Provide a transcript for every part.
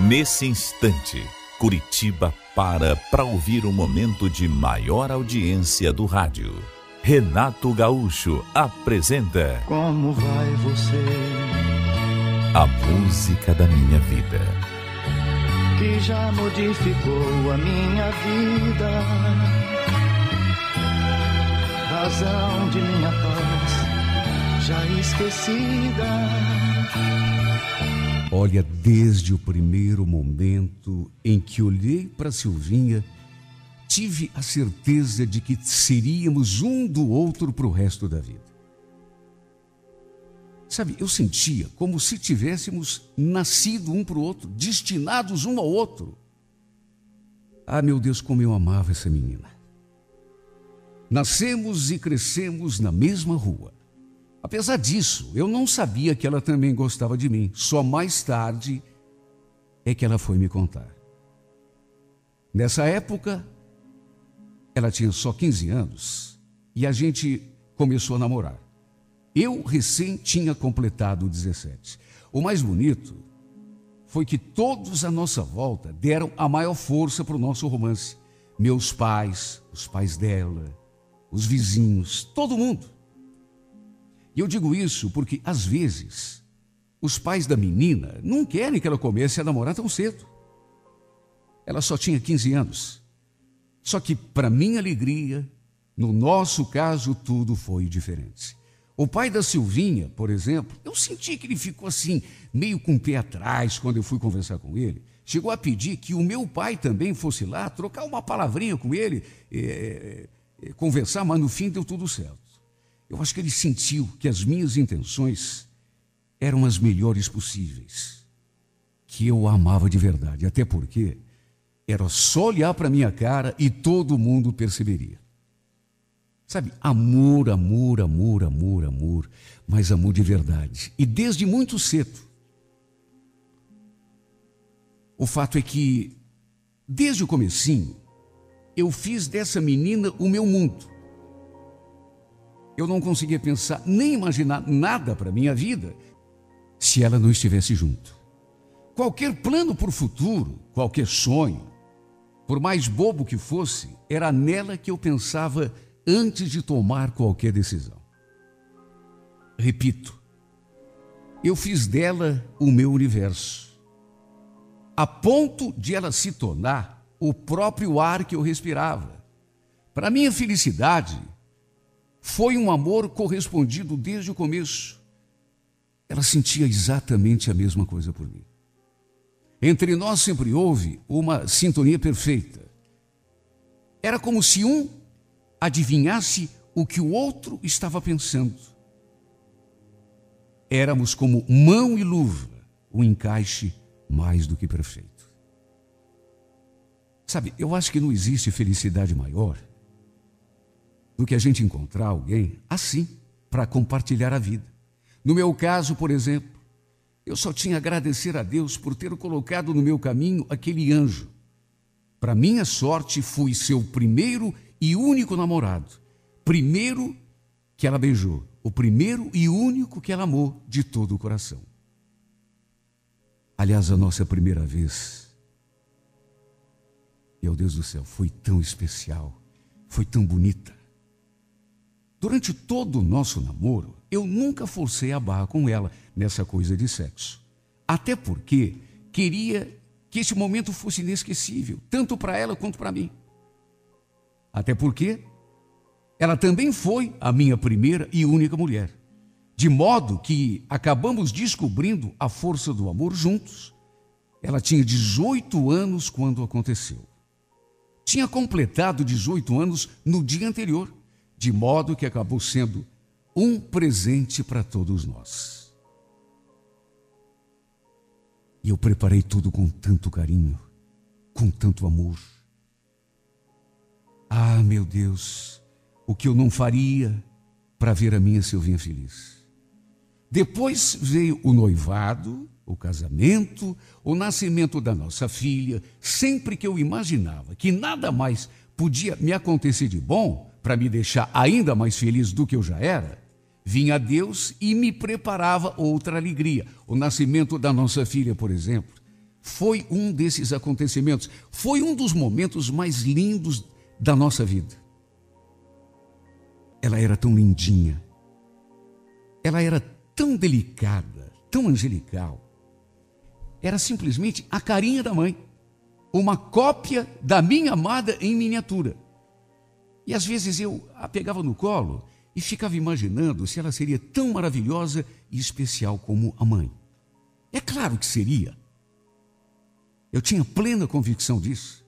Nesse instante, Curitiba para ouvir o momento de maior audiência do rádio. Renato Gaúcho apresenta Como vai você? A música da minha vida. Que já modificou a minha vida. Razão de minha paz já esquecida. Olha, desde o primeiro momento em que olhei para Silvinha, tive a certeza de que seríamos um do outro para o resto da vida. Sabe, eu sentia como se tivéssemos nascido um para o outro, destinados um ao outro. Ah, meu Deus, como eu amava essa menina. Nascemos e crescemos na mesma rua. Apesar disso, eu não sabia que ela também gostava de mim. Só mais tarde é que ela foi me contar. Nessa época, ela tinha só 15 anos e a gente começou a namorar. Eu recém tinha completado 17. O mais bonito foi que todos à nossa volta deram a maior força para o nosso romance. Meus pais, os pais dela, os vizinhos, todo mundo. E eu digo isso porque, às vezes, os pais da menina não querem que ela comece a namorar tão cedo. Ela só tinha 15 anos. Só que, para minha alegria, no nosso caso, tudo foi diferente. O pai da Silvinha, por exemplo, eu senti que ele ficou assim, meio com o pé atrás quando eu fui conversar com ele. Chegou a pedir que o meu pai também fosse lá, trocar uma palavrinha com ele, conversar, mas no fim deu tudo certo. Eu acho que ele sentiu que as minhas intenções eram as melhores possíveis, que eu a amava de verdade, até porque era só olhar para a minha cara e todo mundo perceberia. Sabe, amor, amor, amor, amor, amor, mas amor de verdade. E desde muito cedo. O fato é que, desde o comecinho, eu fiz dessa menina o meu mundo. Eu não conseguia pensar, nem imaginar nada para a minha vida se ela não estivesse junto. Qualquer plano para o futuro, qualquer sonho, por mais bobo que fosse, era nela que eu pensava antes de tomar qualquer decisão. Repito, eu fiz dela o meu universo, a ponto de ela se tornar o próprio ar que eu respirava. Para minha felicidade, foi um amor correspondido desde o começo. Ela sentia exatamente a mesma coisa por mim. Entre nós sempre houve uma sintonia perfeita. Era como se um adivinhasse o que o outro estava pensando. Éramos como mão e luva, um encaixe mais do que perfeito. Sabe, eu acho que não existe felicidade maior do que a gente encontrar alguém assim, para compartilhar a vida. No meu caso, por exemplo, eu só tinha a agradecer a Deus por ter colocado no meu caminho aquele anjo. Para minha sorte, fui seu primeiro e único namorado. Primeiro que ela beijou, o primeiro e único que ela amou de todo o coração. Aliás, a nossa primeira vez, meu Deus do céu, foi tão especial, foi tão bonita. Durante todo o nosso namoro, eu nunca forcei a barra com ela nessa coisa de sexo. Até porque queria que esse momento fosse inesquecível, tanto para ela quanto para mim. Até porque ela também foi a minha primeira e única mulher. De modo que acabamos descobrindo a força do amor juntos. Ela tinha 18 anos quando aconteceu. Tinha completado 18 anos no dia anterior. De modo que acabou sendo um presente para todos nós. E eu preparei tudo com tanto carinho, com tanto amor. Ah, meu Deus, o que eu não faria para ver a minha Silvinha feliz. Depois veio o noivado, o casamento, o nascimento da nossa filha. Sempre que eu imaginava que nada mais podia me acontecer de bom, para me deixar ainda mais feliz do que eu já era, vinha Deus e me preparava outra alegria. O nascimento da nossa filha, por exemplo, foi um desses acontecimentos. Foi um dos momentos mais lindos da nossa vida. Ela era tão lindinha. Ela era tão delicada, tão angelical. Era simplesmente a carinha da mãe. Uma cópia da minha amada em miniatura. E às vezes eu a pegava no colo e ficava imaginando se ela seria tão maravilhosa e especial como a mãe. É claro que seria. Eu tinha plena convicção disso.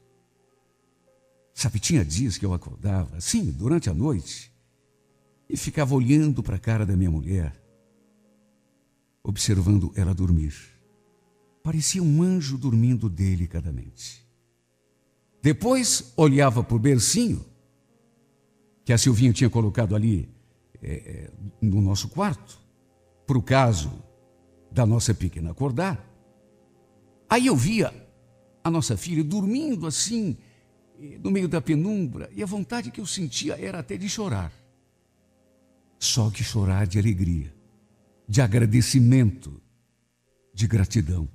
Sabe, tinha dias que eu acordava, assim, durante a noite, e ficava olhando para a cara da minha mulher, observando ela dormir. Parecia um anjo dormindo delicadamente. Depois olhava para o bercinho, que a Silvinha tinha colocado ali no nosso quarto, para o caso da nossa pequena acordar. Aí eu via a nossa filha dormindo assim, no meio da penumbra, e a vontade que eu sentia era até de chorar. Só que chorar de alegria, de agradecimento, de gratidão.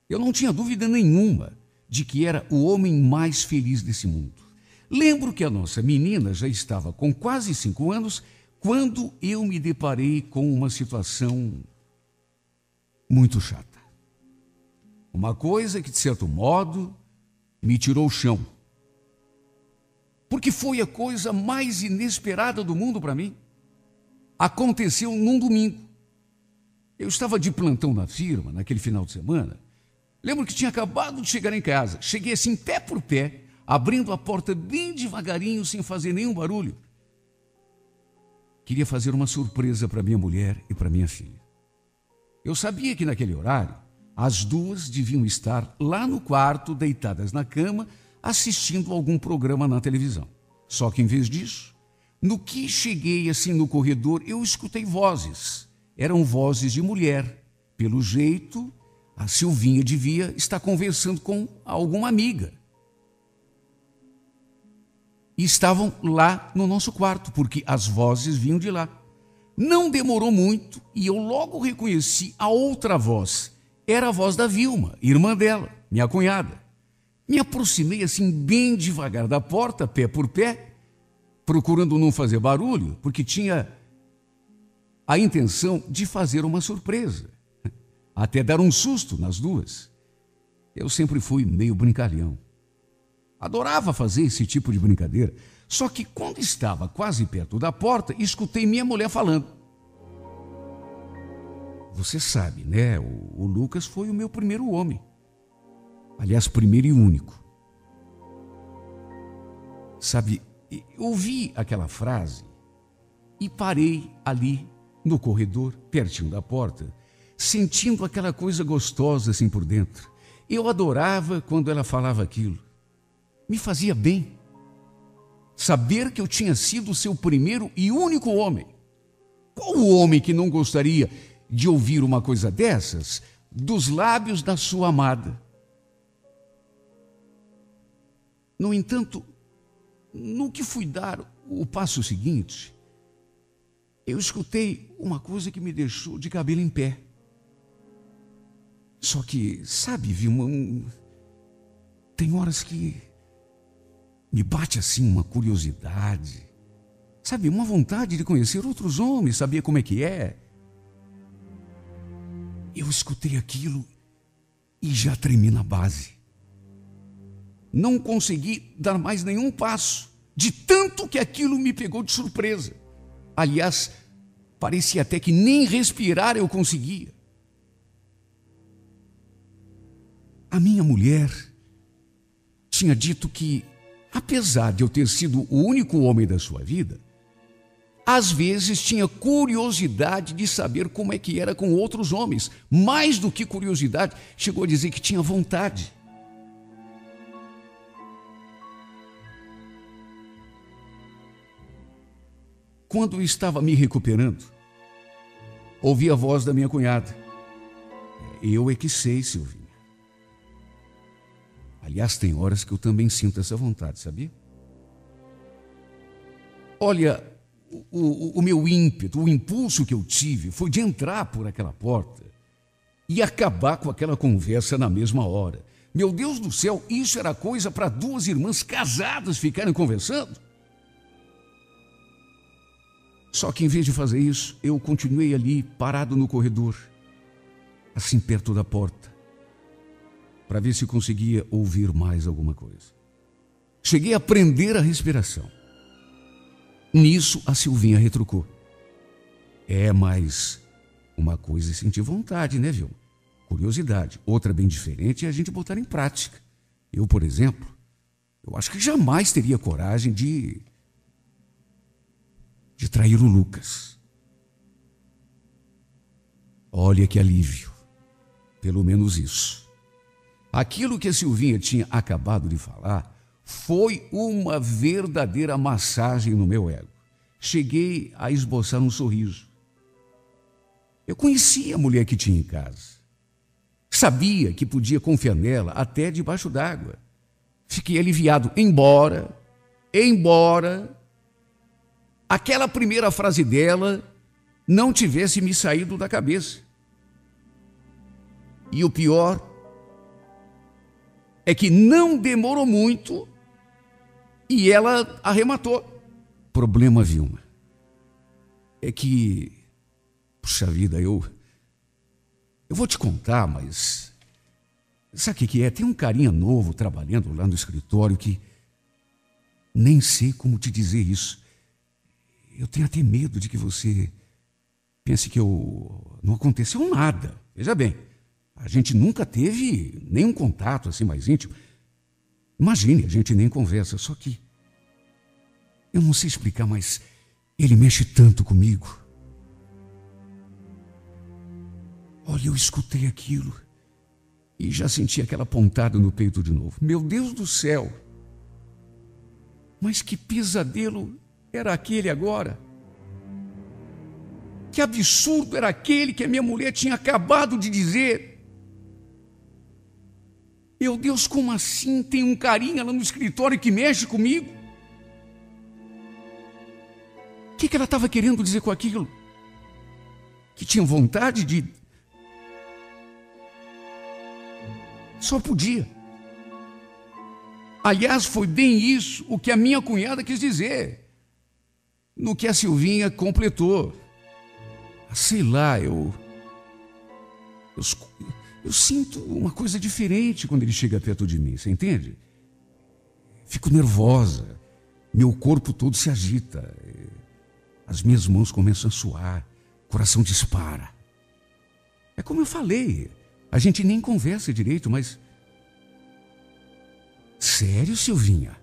Eu não tinha dúvida nenhuma de que era o homem mais feliz desse mundo. Lembro que a nossa menina já estava com quase 5 anos quando eu me deparei com uma situação muito chata. Uma coisa que, de certo modo, me tirou o chão. Porque foi a coisa mais inesperada do mundo para mim. Aconteceu num domingo. Eu estava de plantão na firma, naquele final de semana. Lembro que tinha acabado de chegar em casa. Cheguei assim, pé por pé, abrindo a porta bem devagarinho, sem fazer nenhum barulho. Queria fazer uma surpresa para minha mulher e para minha filha. Eu sabia que naquele horário, as duas deviam estar lá no quarto, deitadas na cama, assistindo algum programa na televisão. Só que em vez disso, no que cheguei assim no corredor, eu escutei vozes. Eram vozes de mulher. Pelo jeito, a Silvinha devia estar conversando com alguma amiga. E estavam lá no nosso quarto, porque as vozes vinham de lá. Não demorou muito e eu logo reconheci a outra voz. Era a voz da Vilma, irmã dela, minha cunhada. Me aproximei assim bem devagar da porta, pé por pé, procurando não fazer barulho, porque tinha a intenção de fazer uma surpresa. Até dar um susto nas duas. Eu sempre fui meio brincalhão. Adorava fazer esse tipo de brincadeira. Só que quando estava quase perto da porta, escutei minha mulher falando. Você sabe, né? O Lucas foi o meu primeiro homem. Aliás, primeiro e único. Sabe, eu ouvi aquela frase e parei ali no corredor, pertinho da porta, sentindo aquela coisa gostosa assim por dentro. Eu adorava quando ela falava aquilo. Me fazia bem. Saber que eu tinha sido o seu primeiro e único homem. Qual o homem que não gostaria de ouvir uma coisa dessas dos lábios da sua amada? No entanto, no que fui dar o passo seguinte, eu escutei uma coisa que me deixou de cabelo em pé. Só que, sabe, Vilma, tem horas que me bate assim uma curiosidade, sabe, uma vontade de conhecer outros homens, saber como é que é. Eu escutei aquilo e já tremi na base. Não consegui dar mais nenhum passo, de tanto que aquilo me pegou de surpresa. Aliás, parecia até que nem respirar eu conseguia. A minha mulher tinha dito que, apesar de eu ter sido o único homem da sua vida, às vezes tinha curiosidade de saber como é que era com outros homens. Mais do que curiosidade, chegou a dizer que tinha vontade. Quando eu estava me recuperando, ouvi a voz da minha cunhada. Eu é que sei, Silvinha. Aliás, tem horas que eu também sinto essa vontade, sabia? Olha, o meu ímpeto, o impulso que eu tive foi de entrar por aquela porta e acabar com aquela conversa na mesma hora. Meu Deus do céu, isso era coisa para duas irmãs casadas ficarem conversando? Só que em vez de fazer isso, eu continuei ali, parado no corredor, assim perto da porta, para ver se conseguia ouvir mais alguma coisa. Cheguei a prender a respiração. Nisso, a Silvinha retrucou. Mas uma coisa é sentir vontade, né, Vilma? Curiosidade. Outra bem diferente é a gente botar em prática. Eu, por exemplo, eu acho que jamais teria coragem de trair o Lucas. Olha que alívio. Pelo menos isso. Aquilo que a Silvinha tinha acabado de falar foi uma verdadeira massagem no meu ego. Cheguei a esboçar um sorriso. Eu conhecia a mulher que tinha em casa. Sabia que podia confiar nela até debaixo d'água. Fiquei aliviado, embora aquela primeira frase dela não tivesse me saído da cabeça. E o pior é que não demorou muito e ela arrematou. Problema, Vilma, é que, puxa vida, eu vou te contar, mas sabe o que é? Tem um carinha novo trabalhando lá no escritório que nem sei como te dizer isso. Eu tenho até medo de que você pense que não aconteceu nada. Veja bem, a gente nunca teve nenhum contato assim mais íntimo. Imagine, a gente nem conversa, só que eu não sei explicar, mas ele mexe tanto comigo. Olha, eu escutei aquilo e já senti aquela pontada no peito de novo. Meu Deus do céu! Mas que pesadelo era aquele agora? Que absurdo era aquele que a minha mulher tinha acabado de dizer? Meu Deus, como assim? Tem um carinha lá no escritório que mexe comigo? O que ela estava querendo dizer com aquilo? Que tinha vontade de... Só podia. Aliás, foi bem isso o que a minha cunhada quis dizer, no que a Silvinha completou. Sei lá, eu sinto uma coisa diferente quando ele chega perto de mim, você entende? Fico nervosa, meu corpo todo se agita, as minhas mãos começam a suar, o coração dispara. É como eu falei, a gente nem conversa direito, mas... Sério, Silvinha?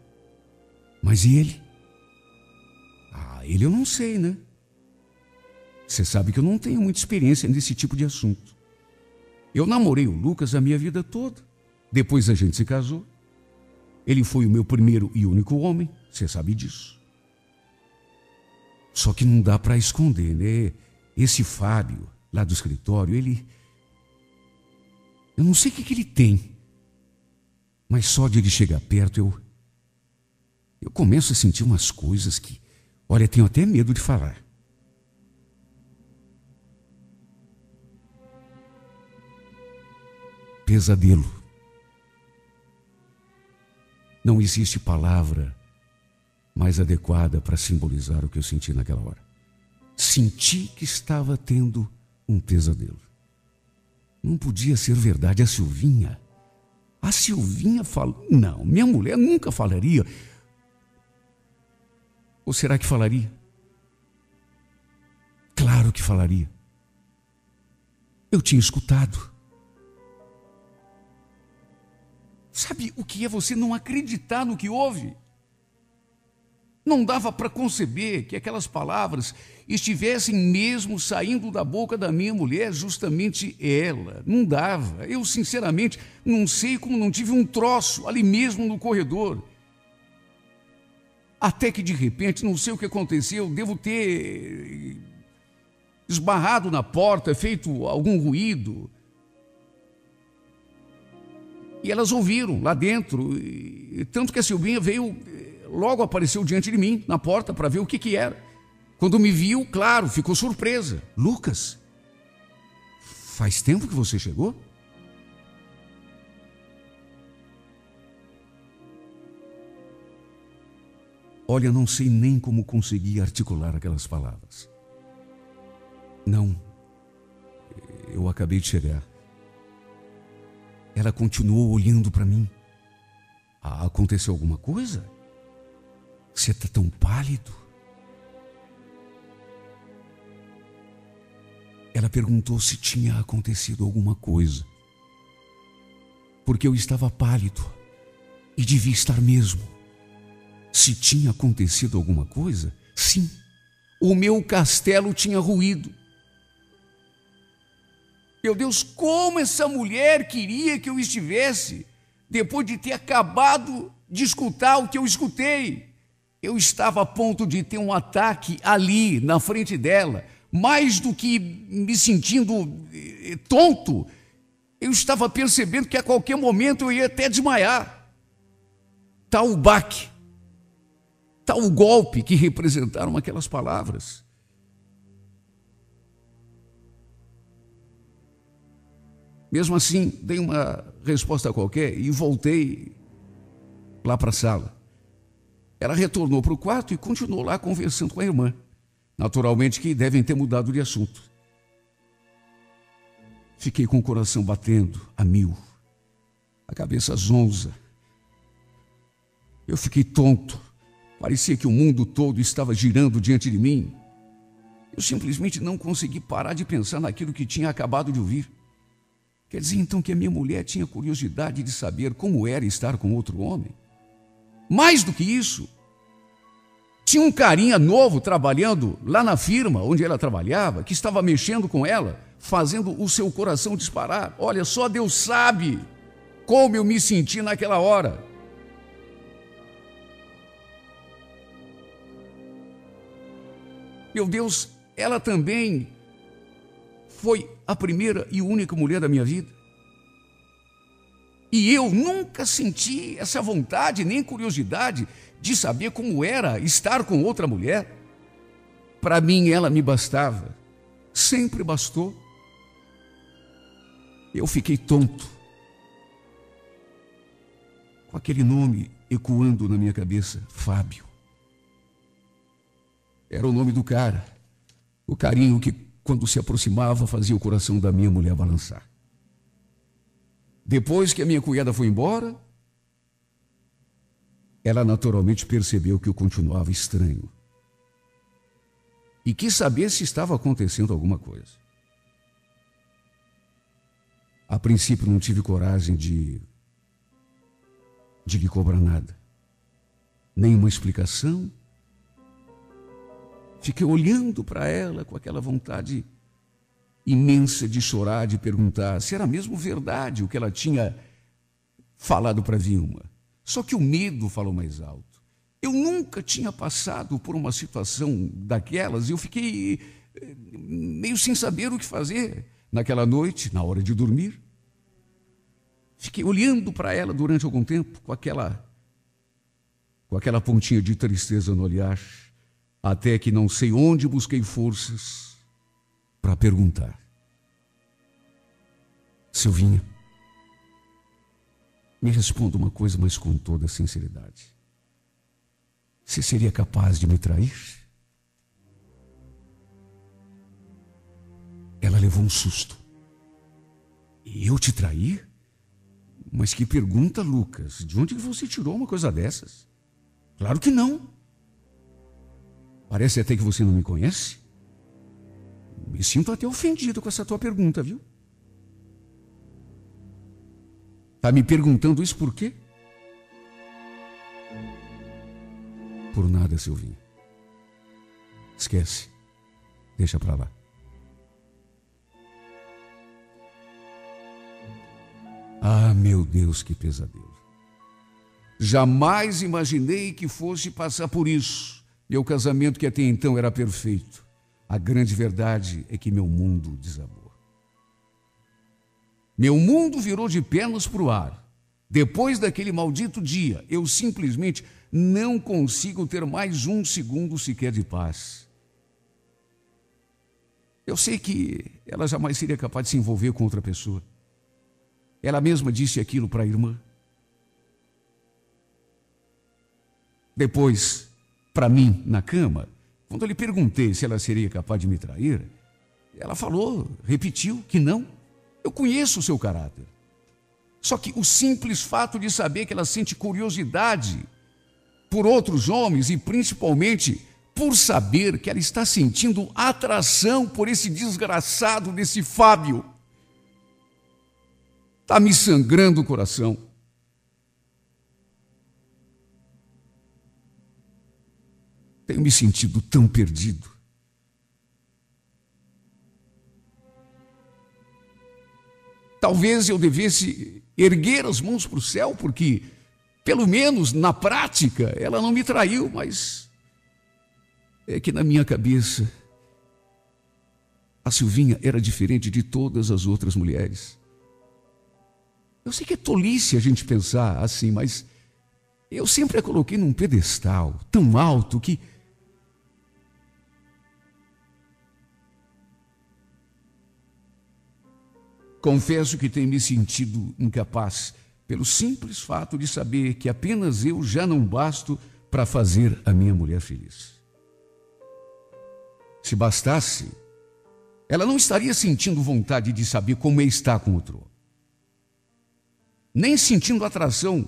Mas e ele? Ele eu não sei, né? Você sabe que eu não tenho muita experiência nesse tipo de assunto. Eu namorei o Lucas a minha vida toda. Depois a gente se casou. Ele foi o meu primeiro e único homem, você sabe disso. Só que não dá para esconder, né? Esse Fábio, lá do escritório, ele... Eu não sei o que ele tem. Mas só de ele chegar perto, eu começo a sentir umas coisas que... Olha, tenho até medo de falar. Pesadelo. Não existe palavra mais adequada para simbolizar o que eu senti naquela hora. Senti que estava tendo um pesadelo. Não podia ser verdade. A Silvinha falou... Não, minha mulher nunca falaria. Ou será que falaria? Claro que falaria. Eu tinha escutado. Sabe o que é você não acreditar no que ouve? Não dava para conceber que aquelas palavras estivessem mesmo saindo da boca da minha mulher, justamente ela. Não dava. Eu, sinceramente, não sei como não tive um troço ali mesmo no corredor. Até que, de repente, não sei o que aconteceu, devo ter esbarrado na porta, feito algum ruído. E elas ouviram lá dentro, tanto que a Silvinha veio, logo apareceu diante de mim, na porta, para ver o que era. Quando me viu, claro, ficou surpresa. Lucas, Faz tempo que você chegou? Olha, não sei nem como consegui articular aquelas palavras. Não, eu acabei de chegar. Ela continuou olhando para mim. Aconteceu alguma coisa? Você está tão pálido. Ela perguntou se tinha acontecido alguma coisa. Porque eu estava pálido e devia estar mesmo. Se tinha acontecido alguma coisa, sim, o meu castelo tinha ruído. Meu Deus, como essa mulher queria que eu estivesse, depois de ter acabado de escutar o que eu escutei. Eu estava a ponto de ter um ataque ali, na frente dela, mais do que me sentindo tonto, eu estava percebendo que a qualquer momento eu ia até desmaiar. Tal o baque, tal o golpe que representaram aquelas palavras. Mesmo assim, dei uma resposta qualquer e voltei lá para a sala. Ela retornou para o quarto e continuou lá conversando com a irmã. Naturalmente que devem ter mudado de assunto. Fiquei com o coração batendo a 1000, a cabeça zonza. Eu fiquei tonto. Parecia que o mundo todo estava girando diante de mim. Eu simplesmente não consegui parar de pensar naquilo que tinha acabado de ouvir. Quer dizer, então, que a minha mulher tinha curiosidade de saber como era estar com outro homem? Mais do que isso, tinha um carinha novo trabalhando lá na firma onde ela trabalhava, que estava mexendo com ela, fazendo o seu coração disparar. Olha, só Deus sabe como eu me senti naquela hora. Meu Deus, ela também foi a primeira e única mulher da minha vida. E eu nunca senti essa vontade nem curiosidade de saber como era estar com outra mulher. Para mim, ela me bastava. Sempre bastou. Eu fiquei tonto, com aquele nome ecoando na minha cabeça, Fábio. Era o nome do cara, o carinho que, quando se aproximava, fazia o coração da minha mulher balançar. Depois que a minha cunhada foi embora, ela naturalmente percebeu que eu continuava estranho e quis saber se estava acontecendo alguma coisa. A princípio não tive coragem de lhe cobrar nada, nenhuma explicação. Fiquei olhando para ela com aquela vontade imensa de chorar, de perguntar se era mesmo verdade o que ela tinha falado para Vilma. Só que o medo falou mais alto. Eu nunca tinha passado por uma situação daquelas e eu fiquei meio sem saber o que fazer naquela noite, na hora de dormir. Fiquei olhando para ela durante algum tempo com aquela pontinha de tristeza no olhar, até que não sei onde busquei forças para perguntar: Silvinha, me responda uma coisa, mas com toda a sinceridade. Você seria capaz de me trair? Ela levou um susto. Eu te trair? Mas que pergunta, Lucas. De onde você tirou uma coisa dessas? Claro que não. Parece até que você não me conhece. Me sinto até ofendido com essa tua pergunta, viu? Tá me perguntando isso por quê? Por nada, Silvinha. Esquece. Deixa pra lá. Ah, meu Deus, que pesadelo. Jamais imaginei que fosse passar por isso. Meu casamento, que até então era perfeito. A grande verdade é que meu mundo desabou. Meu mundo virou de pernas para o ar. Depois daquele maldito dia, eu simplesmente não consigo ter mais um segundo sequer de paz. Eu sei que ela jamais seria capaz de se envolver com outra pessoa. Ela mesma disse aquilo para a irmã. Depois, para mim, na cama, quando eu lhe perguntei se ela seria capaz de me trair, ela falou, repetiu que não. Eu conheço o seu caráter. Só que o simples fato de saber que ela sente curiosidade por outros homens e principalmente por saber que ela está sentindo atração por esse desgraçado desse Fábio, está me sangrando o coração. Tenho me sentido tão perdido. Talvez eu devesse erguer as mãos para o céu, porque, pelo menos na prática, ela não me traiu, mas é que na minha cabeça, a Silvinha era diferente de todas as outras mulheres. Eu sei que é tolice a gente pensar assim, mas eu sempre a coloquei num pedestal tão alto que confesso que tenho me sentido incapaz pelo simples fato de saber que apenas eu já não basto para fazer a minha mulher feliz. Se bastasse, ela não estaria sentindo vontade de saber como é estar com outro, nem sentindo atração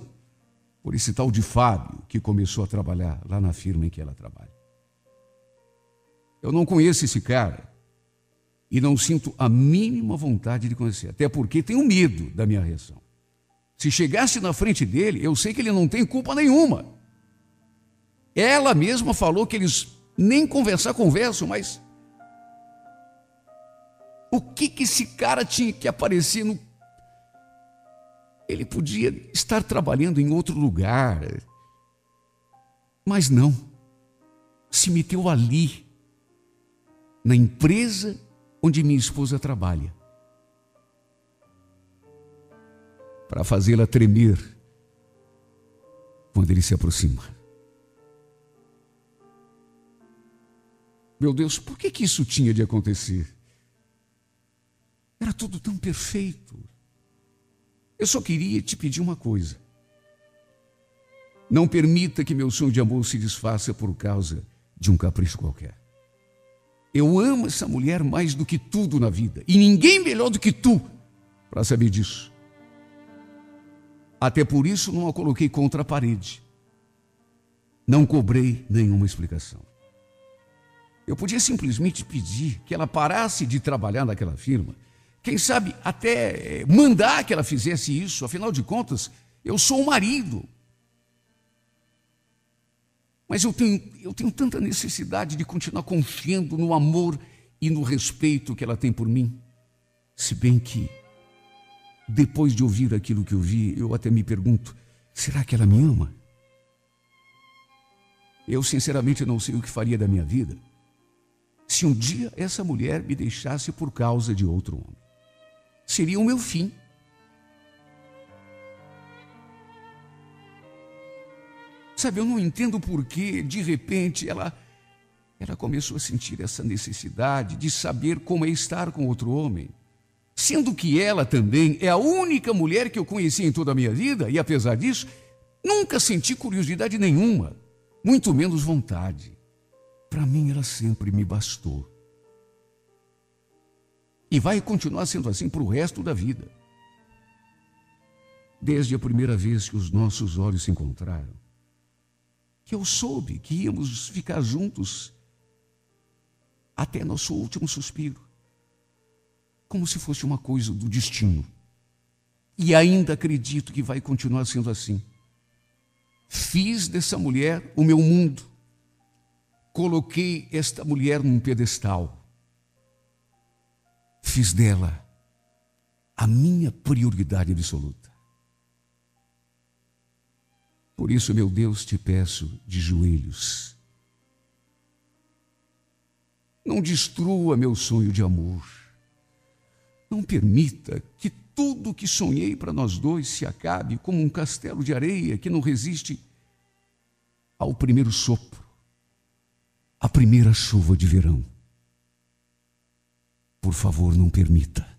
por esse tal de Fábio que começou a trabalhar lá na firma em que ela trabalha. Eu não conheço esse cara e não sinto a mínima vontade de conhecer, até porque tenho medo da minha reação. Se chegasse na frente dele, eu sei que ele não tem culpa nenhuma. Ela mesma falou que eles nem conversam, mas o que esse cara tinha que aparecer no... Ele podia estar trabalhando em outro lugar, mas não. Se meteu ali, na empresa onde minha esposa trabalha, para fazê-la tremer quando ele se aproxima. Meu Deus, por que isso tinha de acontecer? Era tudo tão perfeito. Eu só queria te pedir uma coisa. Não permita que meu sonho de amor se desfaça por causa de um capricho qualquer. Eu amo essa mulher mais do que tudo na vida. E ninguém melhor do que tu para saber disso. Até por isso não a coloquei contra a parede. Não cobrei nenhuma explicação. Eu podia simplesmente pedir que ela parasse de trabalhar naquela firma. Quem sabe até mandar que ela fizesse isso. Afinal de contas, eu sou o marido. Mas eu tenho tanta necessidade de continuar confiando no amor e no respeito que ela tem por mim. Se bem que, depois de ouvir aquilo que eu vi, eu até me pergunto, será que ela me ama? Eu sinceramente não sei o que faria da minha vida se um dia essa mulher me deixasse por causa de outro homem. Seria o meu fim. Sabe, eu não entendo por que, de repente, ela começou a sentir essa necessidade de saber como é estar com outro homem, sendo que ela também é a única mulher que eu conheci em toda a minha vida, e apesar disso, nunca senti curiosidade nenhuma, muito menos vontade. Para mim, ela sempre me bastou. E vai continuar sendo assim para o resto da vida. Desde a primeira vez que os nossos olhos se encontraram, que eu soube que íamos ficar juntos até nosso último suspiro, como se fosse uma coisa do destino. E ainda acredito que vai continuar sendo assim. Fiz dessa mulher o meu mundo. Coloquei esta mulher num pedestal. Fiz dela a minha prioridade absoluta. Por isso, meu Deus, te peço de joelhos, não destrua meu sonho de amor. Não permita que tudo que sonhei para nós dois se acabe como um castelo de areia que não resiste ao primeiro sopro, à primeira chuva de verão. Por favor, não permita.